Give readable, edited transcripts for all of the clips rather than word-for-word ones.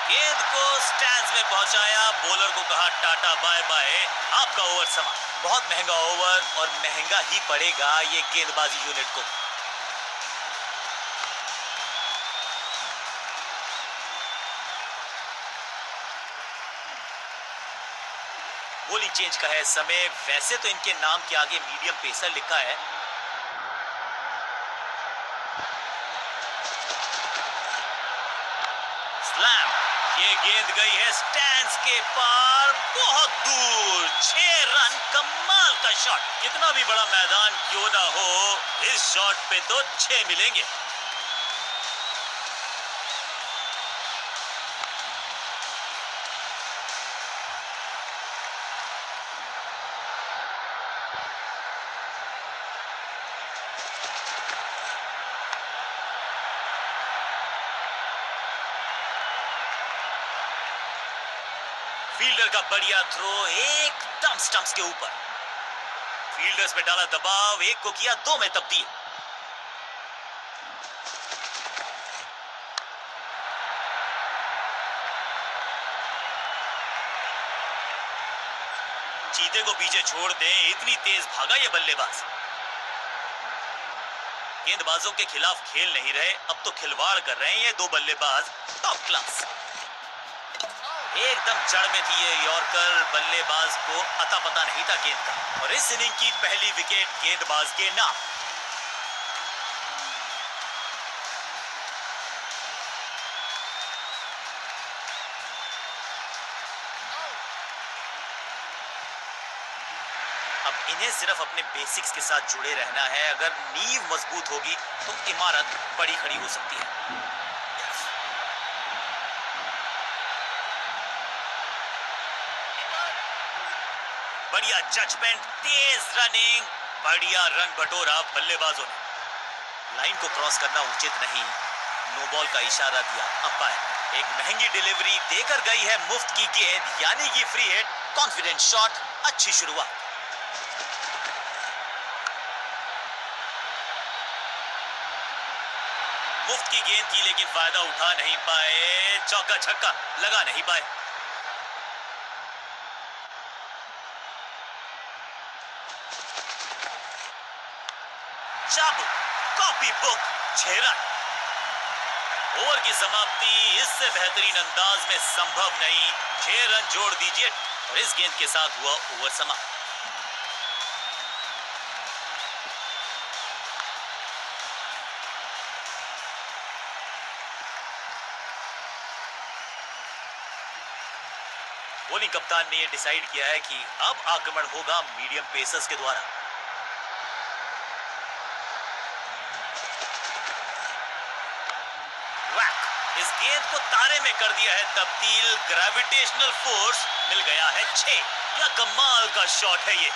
गेंद को स्टैंड्स में पहुंचाया, बॉलर को कहा टाटा बाय बाय। आपका ओवर समा। बहुत महंगा ओवर और महंगा ही पड़ेगा ये गेंदबाजी यूनिट को। बॉलिंग चेंज का है समय। वैसे तो इनके नाम के आगे मीडियम पेसर लिखा है। स्लैम। ये गेंद गई है स्टैंड्स के पार, बहुत दूर। 6 रन। कमाल का शॉट। कितना भी बड़ा मैदान क्यों ना हो, इस शॉट पे तो 6 मिलेंगे। फील्डर का बढ़िया थ्रो, एकदम स्टंप्स के ऊपर। फील्डर्स पे डाला दबाव, एक को किया 2 में तब्दील। चीते को पीछे छोड़ दें, इतनी तेज भागा ये बल्लेबाज। गेंदबाजों के खिलाफ खेल नहीं रहे, अब तो खिलवाड़ कर रहे हैं ये 2 बल्लेबाज। Top class. एकदम जड़ में थी ये यॉर्कर, बल्लेबाज को अता पता नहीं था गेंद का। और इस इनिंग की पहली विकेट गेंदबाज के नाम। अब इन्हें सिर्फ अपने बेसिक्स के साथ जुड़े रहना है। अगर नींव मजबूत होगी तो इमारत बड़ी खड़ी हो सकती है। बढ़िया जजमेंट, तेज रनिंग, बढ़िया रन बटोरा बल्लेबाजों ने। लाइन को क्रॉस करना उचित नहीं, नो बॉल का इशारा दिया अंपायर। एक महंगी डिलीवरी देकर गई है मुफ्त की गेंद, यानी कि फ्री हिट। कॉन्फिडेंट शॉट, अच्छी शुरुआत। मुफ्त की गेंद थी लेकिन फायदा उठा नहीं पाए। चौका छक्का लगा नहीं पाए। चाबू, कॉपी बुक, 6 रन। ओवर की समाप्ति इससे बेहतरीन अंदाज में संभव नहीं। 6 रन जोड़ दीजिए और इस गेंद के साथ हुआ ओवर समाप्त। बॉलिंग कप्तान ने यह डिसाइड किया है कि अब आक्रमण होगा मीडियम पेसर्स के द्वारा। वैक। इस गेंद को तारे में कर दिया है तब्दील। ग्रेविटेशनल फोर्स मिल गया है 6। क्या कमाल का शॉट है ये।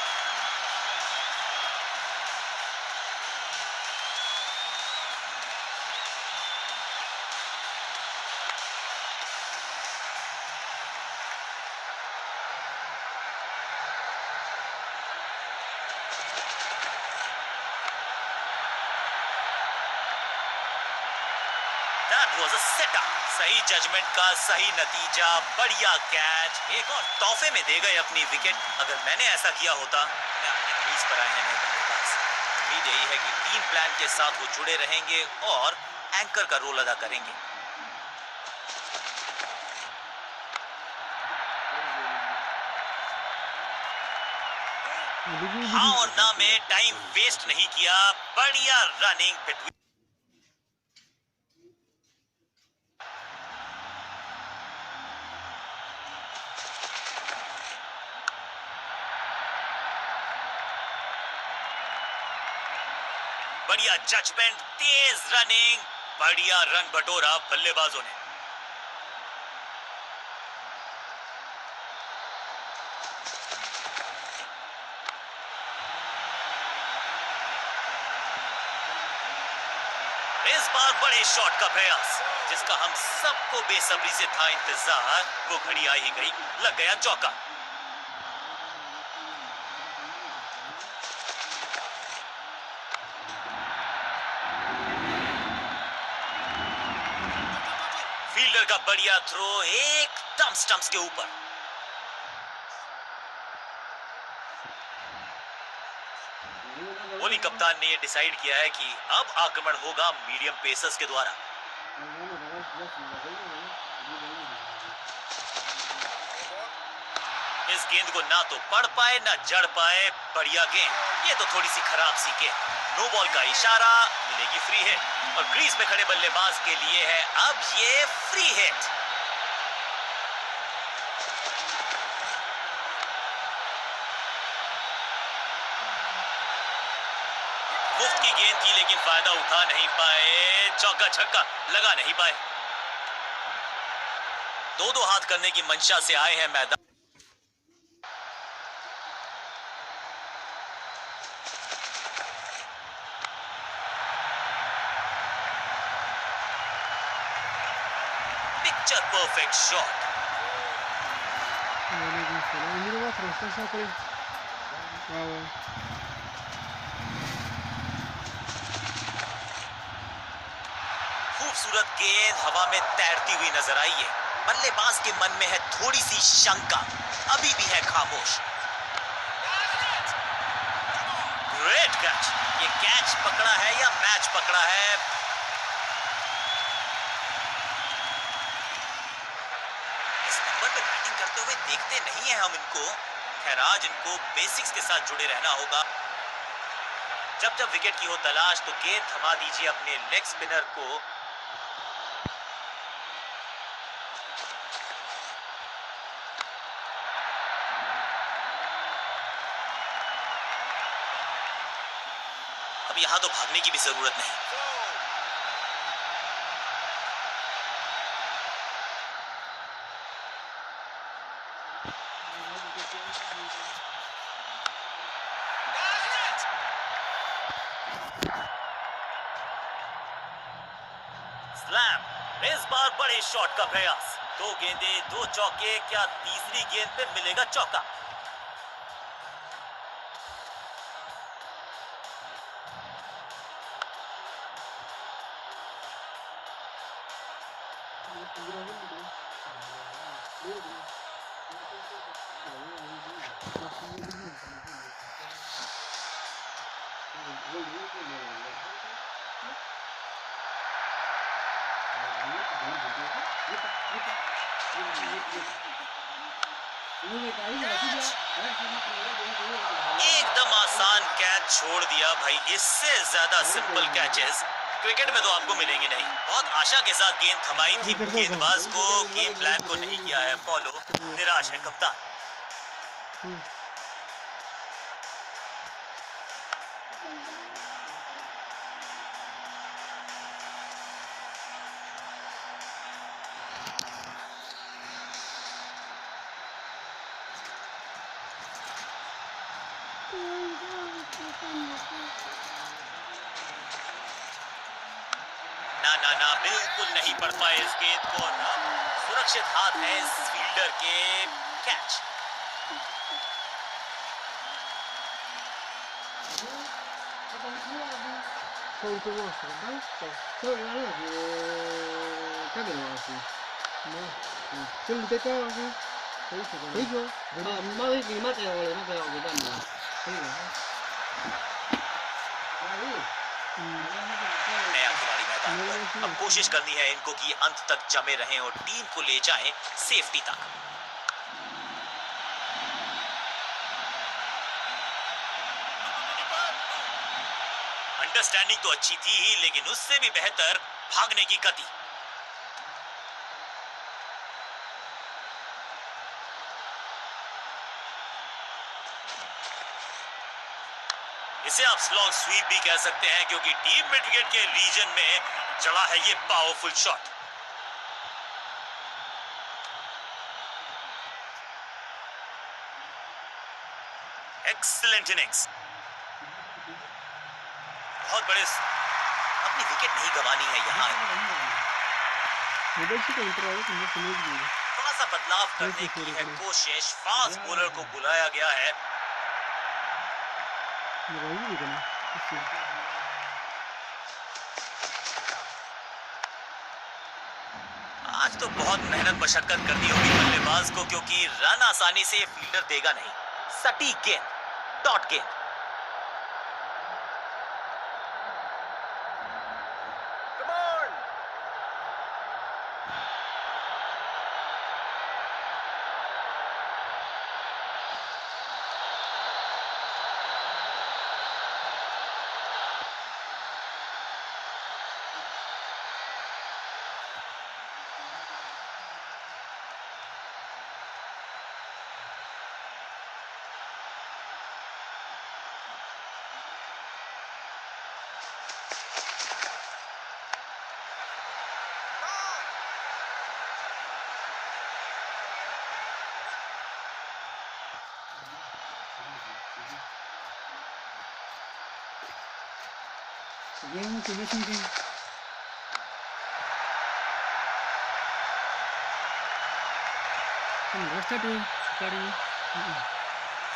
That was a setup. सही जजमेंट का सही नतीजा, बढ़िया कैच। एक और तोहफे में दे गए अपनी विकेट। अगर मैंने ऐसा किया होता, मैं अपने क्रीज पर आए हैं नए बल्लेबाज। उम्मीद यही है कि टीम प्लान के साथ वो जुड़े रहेंगे और एंकर का रोल अदा करेंगे। हाँ और ना में टाइम वेस्ट नहीं किया। बढ़िया रनिंग बिटवीन। बढ़िया जजमेंट, तेज रनिंग, बढ़िया रन बटोरा बल्लेबाजों ने। इस बार बड़े शॉट का प्रयास, जिसका हम सबको बेसब्री से था इंतजार, वो घड़ी आ ही गई। लग गया चौका। फील्डर का बढ़िया थ्रो एकदम स्टंप्स के ऊपर। बोलिंग कप्तान ने ये डिसाइड किया है कि अब आक्रमण होगा मीडियम पेसर्स के द्वारा। इस गेंद को ना तो पढ़ पाए ना जड़ पाए, बढ़िया गेंद। ये तो थोड़ी सी खराब सी गेंद। नो बॉल का इशारा, मिलेगी फ्री हिट और क्रीज पे खड़े बल्लेबाज के लिए है अब ये फ्री हिट। मुफ्त की गेंद थी लेकिन फायदा उठा नहीं पाए, चौका छक्का लगा नहीं पाए। दो हाथ करने की मंशा से आए हैं मैदान। Picture perfect shot. खूबसूरत गेंद हवा में तैरती हुई नजर आई है। बल्लेबाज के मन में है थोड़ी सी शंका, अभी भी है खामोश। Great catch. ये कैच पकड़ा है या मैच पकड़ा है? इस नंबर पे बैटिंग करते हुए देखते नहीं है हम इनको। खैर आज इनको बेसिक्स के साथ जुड़े रहना होगा। जब जब विकेट की हो तलाश तो गेंद थमा दीजिए अपने लेग स्पिनर को। अब यहां तो भागने की भी जरूरत नहीं। स्लैम। इस बार बड़े शॉट का प्रयास। 2 गेंदे 2 चौके, क्या तीसरी गेंद पे मिलेगा चौका? एकदम आसान कैच छोड़ दिया भाई। इससे ज्यादा सिंपल कैचेस क्रिकेट में तो आपको मिलेंगे नहीं। बहुत आशा के साथ गेंद थमाई थी गेंदबाज को, गेम प्लान को नहीं किया है फॉलो। निराश है कप्तान। ना ना ना, बिल्कुल नहीं पड़ पाए इस गेंद को। सुरक्षित हाथ है इस फील्डर के। कैच। नया खिलाड़ी मैदान पर। अब कोशिश करनी है इनको कि अंत तक जमे रहें और टीम को ले जाएं सेफ्टी तक। अंडरस्टैंडिंग तो अच्छी थी ही, लेकिन उससे भी बेहतर भागने की गति। इसे आप स्लॉग स्वीप भी कह सकते हैं क्योंकि डीप मिड विकेट के रीजन में चढ़ा है ये पावरफुल शॉट। Excellent innings. बहुत बड़े, अपनी विकेट नहीं गंवानी है यहाँ। थोड़ा सा बदलाव करने की है कोशिश। फास्ट बॉलर को बुलाया गया है। आज तो बहुत मेहनत मशक्कत करनी होगी बल्लेबाज को, क्योंकि रन आसानी से फील्डर देगा नहीं। सटीक गेंद, डॉट गेंद।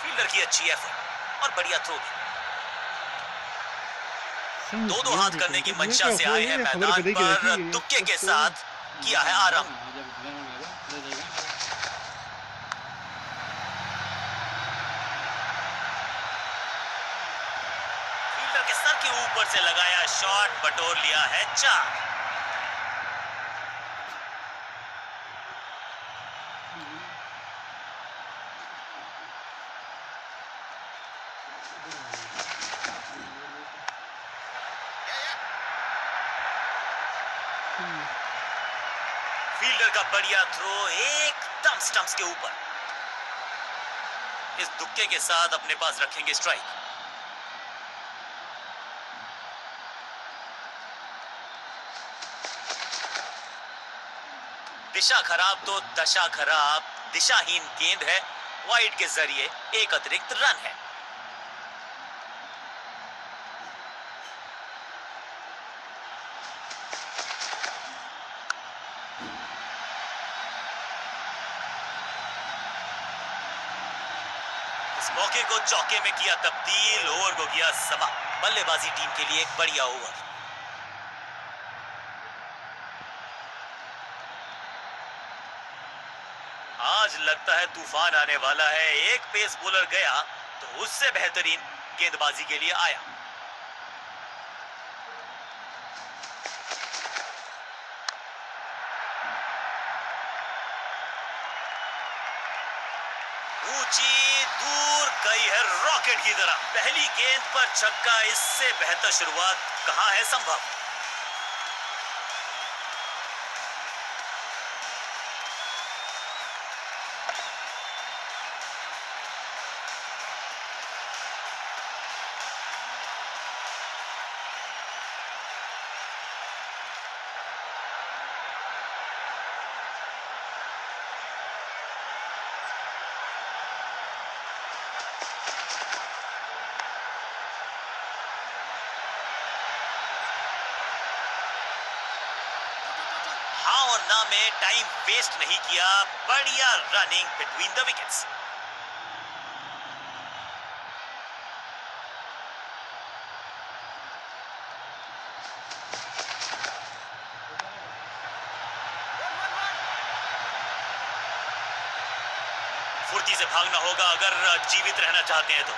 फील्डर की अच्छी एफर्ट और बढ़िया थ्रो। दो दो हाथ करने की मंशा से आए हैं मैदान पर, तुक्के के साथ किया है आराम। फील्डर के सर के ऊपर से लगाया शॉट, बटोर लिया है 4। फील्डर का बढ़िया थ्रो एकदम स्टंप्स के ऊपर। इस दुक्के के साथ अपने पास रखेंगे स्ट्राइक। दिशा खराब तो दशा खराब। दिशाहीन गेंद है, वाइड के जरिए एक अतिरिक्त रन है। इस मौके को चौके में किया तब्दील, ओवर को किया समा। बल्लेबाजी टीम के लिए एक बढ़िया ओवर। आज लगता है तूफान आने वाला है। एक पेस बॉलर गया तो उससे बेहतरीन गेंदबाजी के लिए आया। ऊंची दूर गई है रॉकेट की तरह। पहली गेंद पर छक्का, इससे बेहतर शुरुआत कहां है संभव। हाँ और ना में टाइम वेस्ट नहीं किया। बढ़िया रनिंग बिटवीन द विकेट्स। फुर्ती से भागना होगा अगर जीवित रहना चाहते हैं तो।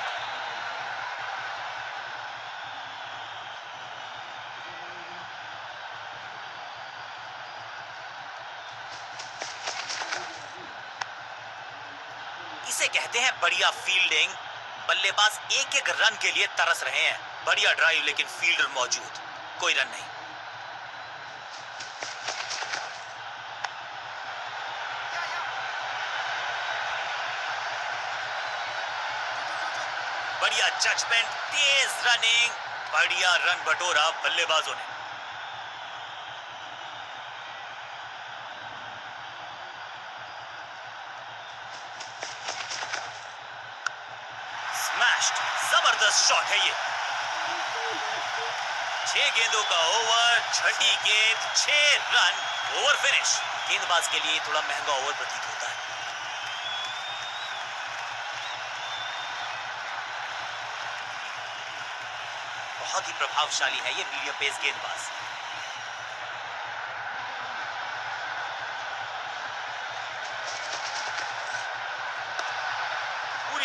इसे कहते हैं बढ़िया फील्डिंग। बल्लेबाज एक एक रन के लिए तरस रहे हैं। बढ़िया ड्राइव, लेकिन फील्डर मौजूद, कोई रन नहीं। बढ़िया जजमेंट, तेज रनिंग, बढ़िया रन बटोरा बल्लेबाजों ने। स्मैश्ड, जबरदस्त शॉट है ये। 6 गेंदों का ओवर, छठी गेंद 6 रन, ओवर फिनिश। गेंदबाज के लिए थोड़ा महंगा ओवर प्रतीत होता है। बहुत ही प्रभावशाली है ये मीडियम पेस गेंदबाज।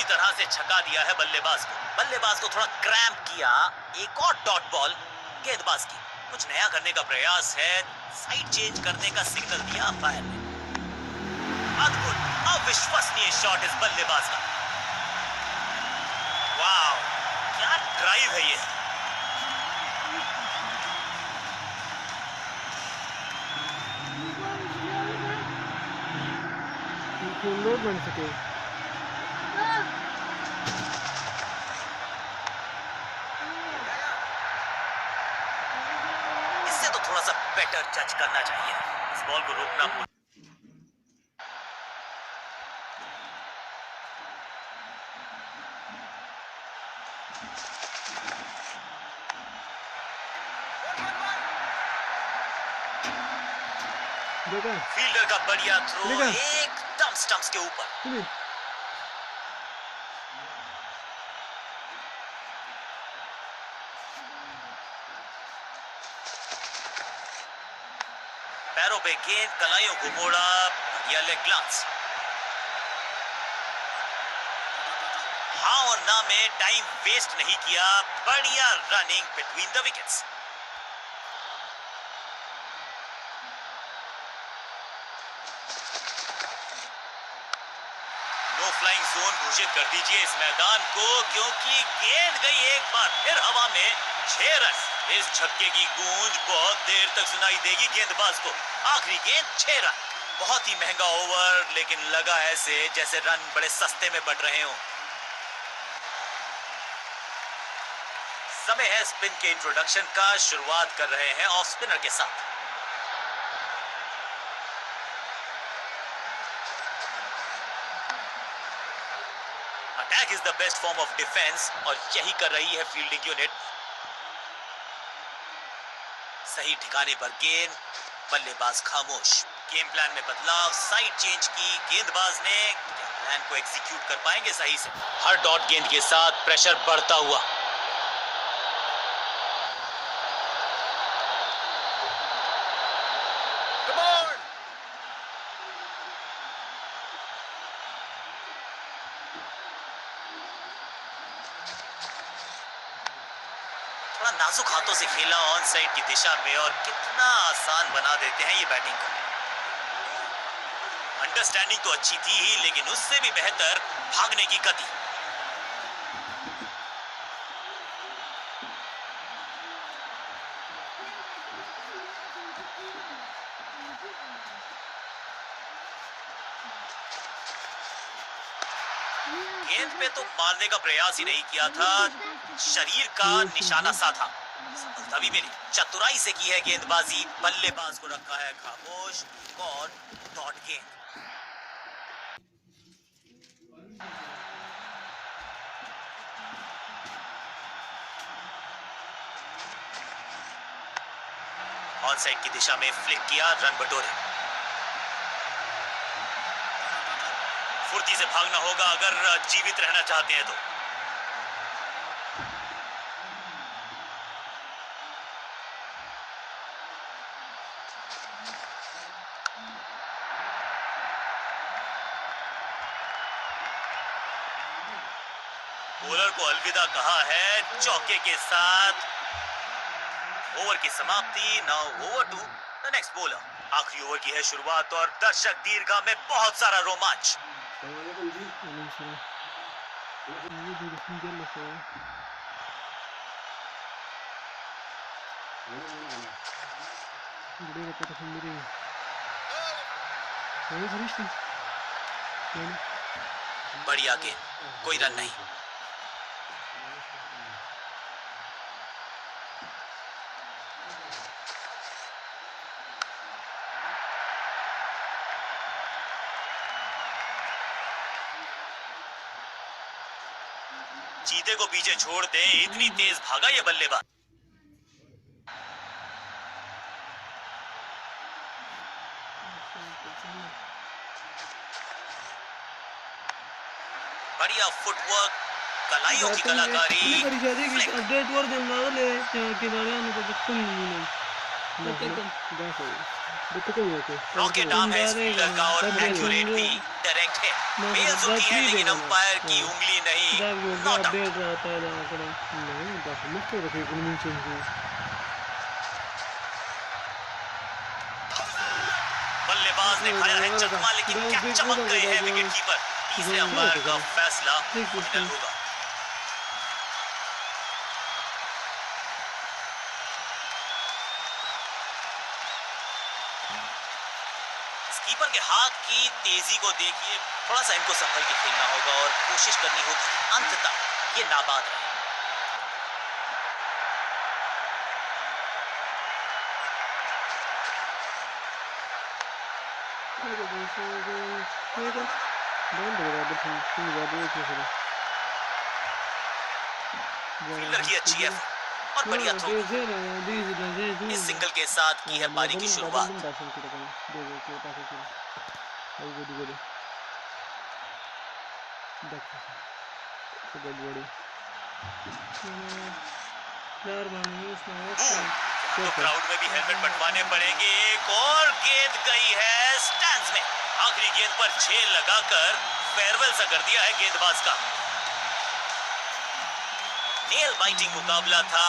पूरी तरह से छका दिया है बल्लेबाज को। बल्लेबाज को थोड़ा क्रैम्प किया। एक और डॉट बॉल गेंदबाज की। कुछ नया करने का प्रयास है, साइड चेंज करने का सिग्नल दिया अंपायर ने। अद्भुत, अविश्वसनीय शॉट इस बल्लेबाज का। वाह, क्या ड्राइव है ये। बन सके। इससे तो थोड़ा सा बेटर जज करना चाहिए। इस बॉल को रोकना। फील्डर का बढ़िया थ्रो एकदम स्टंप्स के ऊपर। पैरों पे गेंद, कलाइयों को मोड़ा, बढ़िया लेग ग्लांस। हाँ और ना में टाइम वेस्ट नहीं किया। बढ़िया running between the wickets. No flying zone घोषित कर दीजिए इस मैदान को, क्योंकि गेंद गई एक बार फिर हवा में। 6 रन। इस छक्के की गूंज बहुत देर तक सुनाई देगी गेंदबाज को। आखिरी गेंद 6 रन। बहुत ही महंगा ओवर, लेकिन लगा ऐसे जैसे रन बड़े सस्ते में बढ़ रहे हों। समय है स्पिन के इंट्रोडक्शन का। शुरुआत कर रहे हैं ऑफ स्पिनर के साथ। Attack is the best form of defence, और यही कर रही है फील्डिंग यूनिट। सही ठिकाने पर गेंद, बल्लेबाज खामोश। गेम प्लान में बदलाव, साइड चेंज की गेंदबाज ने। प्लान को एग्जीक्यूट कर पाएंगे सही से? हर डॉट गेंद के साथ प्रेशर बढ़ता हुआ। थोड़ा नाजुक हाथों से खेला ऑन साइड की दिशा में, और कितना आसान बना देते हैं ये बैटिंग को। अंडरस्टैंडिंग तो अच्छी थी ही, लेकिन उससे भी बेहतर भागने की गति। गेंद पे तो मारने का प्रयास ही नहीं किया था, शरीर का निशाना सा था। सफलता भी मिली। चतुराई से की है गेंदबाजी। बल्लेबाज को रखा है खामोश। और डॉट गेंद। ऑन साइड की दिशा में फ्लिक किया, रन बटोरे। फुर्ती से भागना होगा अगर जीवित रहना चाहते हैं तो। बॉलर को अलविदा कहा है चौके के साथ। ओवर की समाप्ति। Now over to the next bowler. आखिरी ओवर की है शुरुआत, और दर्शक दीर्घा में बहुत सारा रोमांच। बढ़िया गेंद, कोई रन नहीं। चीते को पीछे छोड़ दें, इतनी तेज भागा ये बल्लेबाज। बढ़िया फुटवर्क, कलाइयों की कलाकारी। रॉकेट आर्म है इस फील्डर का, और एक्यूरेट भी, डायरेक्ट है। बेइज्जती है लेकिन अंपायर की उंगली नहीं। Not out. अपडेट रहता है अక్కడ नहीं बाप मस्त रखे कन्विंशन को बल्लेबाज ने खाया है चकमा लेकिन क्या चमक गए हैं विकेट कीपर। तीसरे अंपायर का फैसला फाइनल होगा। कीपर के हाथ की तेजी को देखिए, थोड़ा सा इनको संभल के खेलना होगा और कोशिश करनी होगी कि अंततः ये नाबाद रहे। फील्डर की अच्छी एफर्ट और बढ़िया थ्रो। इस सिंगल के साथ की है पारी की शुरुआत। तो क्राउड में भी हेलमेट बंटवाने पड़ेंगे। एक और गेंद गई है स्टैंड्स में। आखिरी गेंद पर 6 लगाकर फेयरवेल सा कर दिया है गेंदबाज का। नेल बाइटिंग मुकाबला था।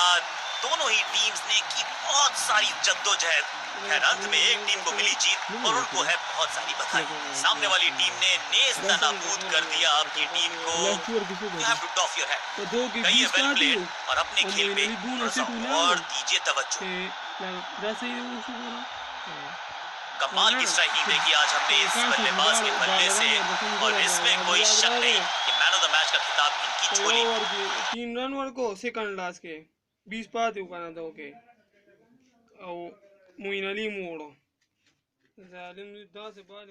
दोनों ही टीम्स ने की बहुत सारी जद्दोजहद। खैर अंत में एक टीम को मिली जीत और उनको है बहुत सारी बधाई। सामने वाली टीम ने नेस्ता नाबूद कर दिया अपनी टीम को। You have to doff your hat। कहिए वेल प्लेड और अपने खेल पे थोड़ा सा और दीजिए तवज्जो। कमाल की स्ट्राइकिंग देखी आज हमने इस बल्लेबाज के बल्ले से और इसमें कोई शक नहीं कि मैन ऑफ द मैच का खिताब इनकी झोली। 3 रन वरको सेकंड लास्ट के 20 पाते ukana to ke au muinali moro zalim 10 ball